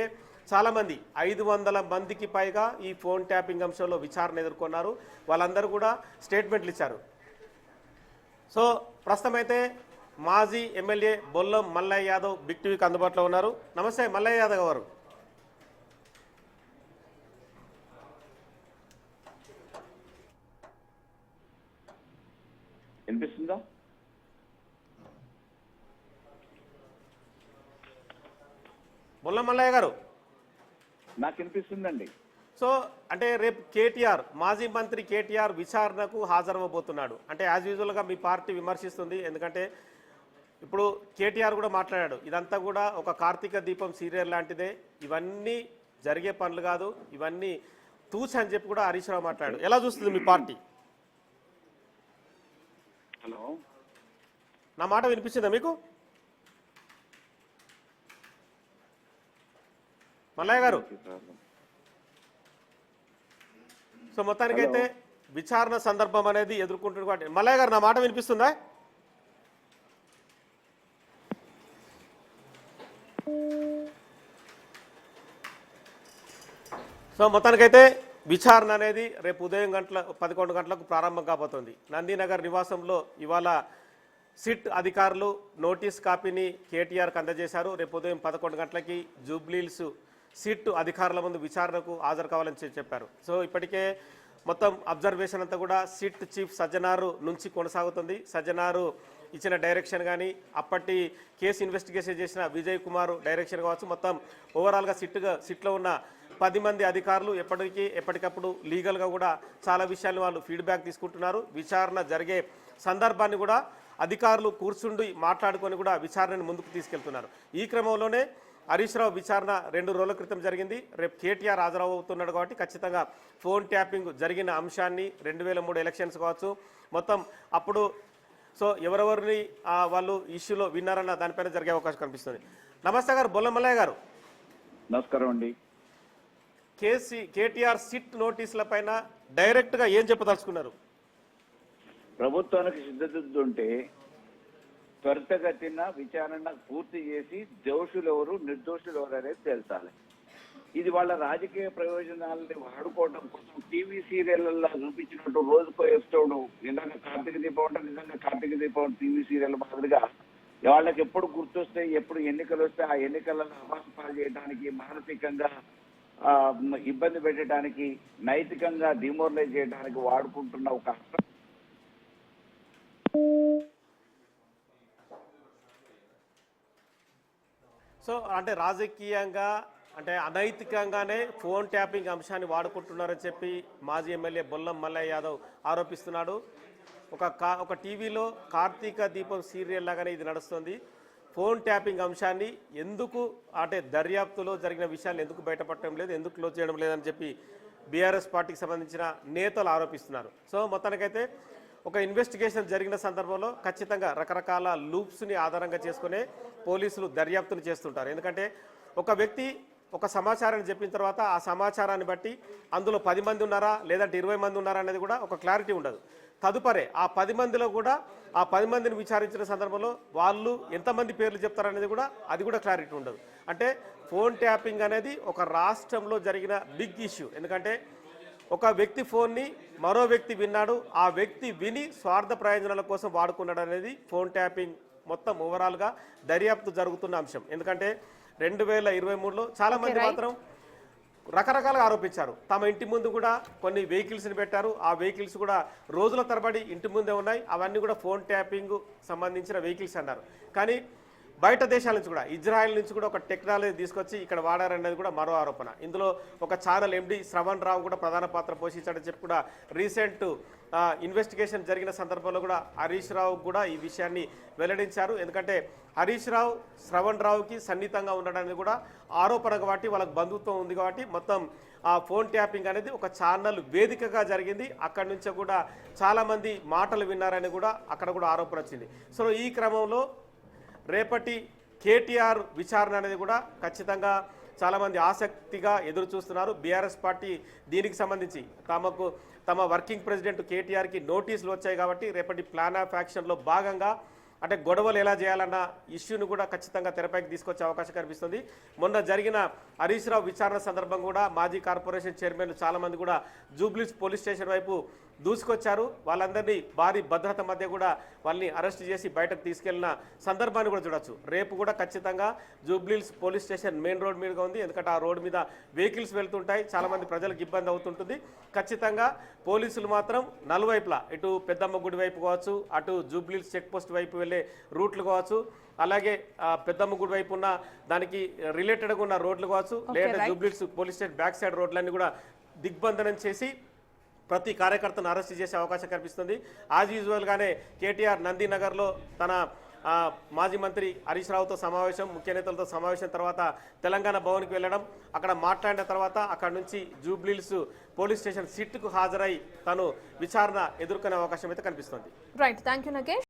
చాలామంది 500 మందికి పైగా ఈ ఫోన్ ట్యాపింగ్ అంశంలో విచారణ ఎదుర్కొన్నారు. వాళ్ళందరూ కూడా స్టేట్మెంట్లు ఇచ్చారు. సో ప్రస్తుతం అయితే మాజీ ఎమ్మెల్యే బొల్లం మల్లయ్య యాదవ్ బిగ్ టీవీకి అందుబాటులో ఉన్నారు. నమస్తే మల్లయ్య యాదవ్ గారు. వినిపిస్తుందా? బొల్లం మల్లయ్య గారు, నాకు వినిపిస్తుందండి. సో అంటే రేపు కేటీఆర్ మాజీ మంత్రి కేటీఆర్ విచారణకు హాజరవ్వబోతున్నాడు. అంటే యాజ్ యూజువల్గా మీ పార్టీ విమర్శిస్తుంది. ఎందుకంటే ఇప్పుడు కేటీఆర్ కూడా మాట్లాడాడు, ఇదంతా కూడా ఒక కార్తీక దీపం సీరియల్ లాంటిదే, ఇవన్నీ జరిగే పనులు కాదు, ఇవన్నీ తూచ్ అని చెప్పి కూడా హరీష్ రావు మాట్లాడాడు. ఎలా చూస్తుంది మీ పార్టీ? హలో, నా మాట వినిపించిందా మీకు మల్లయ్య గారు? సో మొత్తానికైతే విచారణ సందర్భం అనేది ఎదుర్కొంటుంది. కాబట్టి మల్లయ్య గారు, నా మాట వినిపిస్తుందా? సో మొత్తానికైతే విచారణ అనేది రేపు ఉదయం 11 గంటలకు ప్రారంభం కాబోతోంది. నందీనగర్ నివాసంలో ఇవాళ సిట్ అధికారులు నోటీస్ కాపీని కేటీఆర్కి అందజేశారు. రేపు ఉదయం 11 గంటలకి జూబ్లీహిల్స్ సిట్ అధికారుల ముందు విచారణకు హాజరు కావాలని చెప్పారు. సో ఇప్పటికే మొత్తం అబ్జర్వేషన్ అంతా కూడా సిట్ చీఫ్ సజ్జనారు నుంచి కొనసాగుతుంది. సజ్జనారు ఇచ్చిన డైరెక్షన్ కానీ అప్పటి కేసు ఇన్వెస్టిగేషన్ చేసిన విజయ్ కుమార్ డైరెక్షన్ కావచ్చు, మొత్తం ఓవరాల్గా సిట్లో ఉన్న 10 మంది అధికారులు ఎప్పటికప్పుడు లీగల్గా కూడా చాలా విషయాలు వాళ్ళు ఫీడ్బ్యాక్ తీసుకుంటున్నారు. విచారణ జరిగే సందర్భాన్ని కూడా అధికారులు కూర్చుండి మాట్లాడుకొని కూడా విచారణను ముందుకు తీసుకెళ్తున్నారు. ఈ క్రమంలోనే హరీష్ రావు విచారణ 2 రోజుల క్రితం జరిగింది. రేపు కేటీఆర్ హాజరవుతున్నాడు. కాబట్టి ఖచ్చితంగా ఫోన్ ట్యాపింగ్ జరిగిన అంశాన్ని 2003 ఎలక్షన్స్ కావచ్చు, మొత్తం అప్పుడు సో ఎవరెవరిని వాళ్ళు ఇష్యూలో విన్నారన్న దానిపైన జరిగే అవకాశం కనిపిస్తుంది. నమస్తే గారు, బొల్లం మల్లయ్య గారు. నమస్కారం అండి. కేటీఆర్ సిట్ నోటీసుల పైన డైరెక్ట్గా ఏం చెప్పదలుచుకున్నారు? ప్రభుత్వానికి సిద్ధత ఉంటే త్వరితగతిన విచారణ పూర్తి చేసి దోషులు ఎవరు నిర్దోషులు ఎవరు అనేది తేల్చాలి. ఇది వాళ్ళ రాజకీయ ప్రయోజనాలని వాడుకోవడం కోసం టీవీ సీరియళ్లలో చూపించినట్టు రోజుకో ఎపిసోడ్, నిజంగా కార్తీక దీపం అంటే నిజంగా కార్తీక దీపం టీవీ సీరియల్ మాదిరిగా వాళ్ళకి ఎప్పుడు గుర్తొస్తాయి, ఎప్పుడు ఎన్నికలు వస్తే ఆ ఎన్నికలను అవాస్తవాలు చేయడానికి, మానసికంగా ఇబ్బంది పెట్టడానికి, నైతికంగా డిమోరలైజ్ చేయడానికి వాడుకుంటున్న ఒక సో అంటే రాజకీయంగా అంటే అనైతికంగానే ఫోన్ ట్యాపింగ్ అంశాన్ని వాడుకుంటున్నారని చెప్పి మాజీ ఎమ్మెల్యే బొల్లం మల్లయ్య యాదవ్ ఆరోపిస్తున్నాడు. ఒక టీవీలో కార్తీక దీపం సీరియల్ లాగానే ఇది నడుస్తుంది. ఫోన్ ట్యాపింగ్ అంశాన్ని ఎందుకు అంటే దర్యాప్తులో జరిగిన విషయాలు ఎందుకు బయటపడటం లేదు, ఎందుకు క్లోజ్ చేయడం లేదని చెప్పి బీఆర్ఎస్ పార్టీకి సంబంధించిన నేతలు ఆరోపిస్తున్నారు. సో మొత్తానికైతే ఒక ఇన్వెస్టిగేషన్ జరిగిన సందర్భంలో ఖచ్చితంగా రకరకాల లూప్స్ని ఆధారంగా చేసుకునే పోలీసులు దర్యాప్తును చేస్తుంటారు. ఎందుకంటే ఒక వ్యక్తి ఒక సమాచారాన్ని చెప్పిన తర్వాత ఆ సమాచారాన్ని బట్టి అందులో 10 మంది ఉన్నారా లేదంటే 20 మంది ఉన్నారా అనేది కూడా ఒక క్లారిటీ ఉండదు. తదుపరి ఆ 10 మందిలో కూడా ఆ 10 మందిని విచారించిన సందర్భంలో వాళ్ళు ఎంతమంది పేర్లు చెప్తారనేది కూడా అది కూడా క్లారిటీ ఉండదు. అంటే ఫోన్ ట్యాపింగ్ అనేది ఒక రాష్ట్రంలో జరిగిన బిగ్ ఇష్యూ. ఎందుకంటే ఒక వ్యక్తి ఫోన్ని మరో వ్యక్తి విన్నాడు, ఆ వ్యక్తి విని స్వార్థ ప్రయోజనాల కోసం వాడుకున్నాడు అనేది ఫోన్ ట్యాపింగ్ మొత్తం ఓవరాల్గా దర్యాప్తు జరుగుతున్న అంశం. ఎందుకంటే 2023లో చాలా మంది మాత్రం రకరకాలుగా ఆరోపించారు. తమ ఇంటి ముందు కూడా కొన్ని వెహికల్స్ని పెట్టారు, ఆ వెహికల్స్ కూడా రోజుల తరబడి ఇంటి ముందే ఉన్నాయి, అవన్నీ కూడా ఫోన్ ట్యాపింగ్ సంబంధించిన వెహికల్స్ అన్నారు. కానీ బయట దేశాల నుంచి కూడా ఇజ్రాయెల్ నుంచి కూడా ఒక టెక్నాలజీ తీసుకొచ్చి ఇక్కడ వాడారనేది కూడా మరో ఆరోపణ. ఇందులో ఒక ఛానల్ ఎండి శ్రవణ్ రావు కూడా ప్రధాన పాత్ర పోషించాడని చెప్పి కూడా రీసెంట్ ఇన్వెస్టిగేషన్ జరిగిన సందర్భంలో కూడా హరీష్ రావు కూడా ఈ విషయాన్ని వెల్లడించారు. ఎందుకంటే హరీష్ రావు శ్రవణ్ రావుకి సన్నిహితంగా ఉండడానికి కూడా ఆరోపణ కాబట్టి వాళ్ళకి బంధుత్వం ఉంది కాబట్టి మొత్తం ఆ ఫోన్ ట్యాపింగ్ అనేది ఒక ఛానల్ వేదికగా జరిగింది. అక్కడి నుంచి కూడా చాలామంది మాటలు విన్నారని కూడా అక్కడ కూడా ఆరోపణ వచ్చింది. సో ఈ క్రమంలో రేపటి కేటీఆర్ విచారణ అనేది కూడా ఖచ్చితంగా చాలామంది ఆసక్తిగా ఎదురు చూస్తున్నారు. బీఆర్ఎస్ పార్టీ దీనికి సంబంధించి తమ వర్కింగ్ ప్రెసిడెంట్ కేటీఆర్కి నోటీసులు వచ్చాయి కాబట్టి రేపటి ప్లాన్ ఆఫ్ యాక్షన్లో భాగంగా అంటే గొడవలు ఎలా చేయాలన్న ఇష్యూను కూడా ఖచ్చితంగా తెరపైకి తీసుకొచ్చే అవకాశం కనిపిస్తుంది. మొన్న జరిగిన హరీష్ రావు విచారణ సందర్భం కూడా మాజీ కార్పొరేషన్ చైర్మన్లు చాలామంది కూడా జూబ్లీస్ పోలీస్ స్టేషన్ వైపు దూసుకొచ్చారు. వాళ్ళందరినీ భారీ భద్రత మధ్య కూడా వాళ్ళని అరెస్ట్ చేసి బయటకు తీసుకెళ్లిన సందర్భాన్ని కూడా చూడొచ్చు. రేపు కూడా ఖచ్చితంగా జూబ్లీస్ పోలీస్ స్టేషన్ మెయిన్ రోడ్ మీదుగా ఉంది. ఎందుకంటే ఆ రోడ్ మీద వెహికల్స్ వెళ్తుంటాయి, చాలామంది ప్రజలకు ఇబ్బంది అవుతుంటుంది. ఖచ్చితంగా పోలీసులు మాత్రం నలువైపులా ఇటు పెద్దమ్మ గుడి వైపు కావచ్చు, అటు జూబ్లీస్ చెక్ పోస్ట్ వైపు వెళ్ళే రూట్లు కావచ్చు, అలాగే పెద్దమ్మ గుడి వైపు ఉన్న దానికి రిలేటెడ్గా ఉన్న రోడ్లు కావచ్చు, లేదా జూబ్లీస్ పోలీస్ స్టేషన్ బ్యాక్ సైడ్ రోడ్లన్నీ కూడా దిగ్బంధనం చేసి ప్రతి కార్యకర్తను అరెస్ట్ చేసే అవకాశం కనిపిస్తుంది. యాజ్ యూజువల్గానే కేటీఆర్ నందినగర్లో తన మాజీ మంత్రి హరీష్ రావుతో సమావేశం, ముఖ్య నేతలతో సమావేశం తర్వాత తెలంగాణ భవన్కి వెళ్ళడం, అక్కడ మాట్లాడిన తర్వాత అక్కడ నుంచి జూబ్లీస్ పోలీస్ స్టేషన్ సిట్కు హాజరై తను విచారణ ఎదుర్కొనే అవకాశం అయితే కనిపిస్తుంది. Right, thank you Nagesh.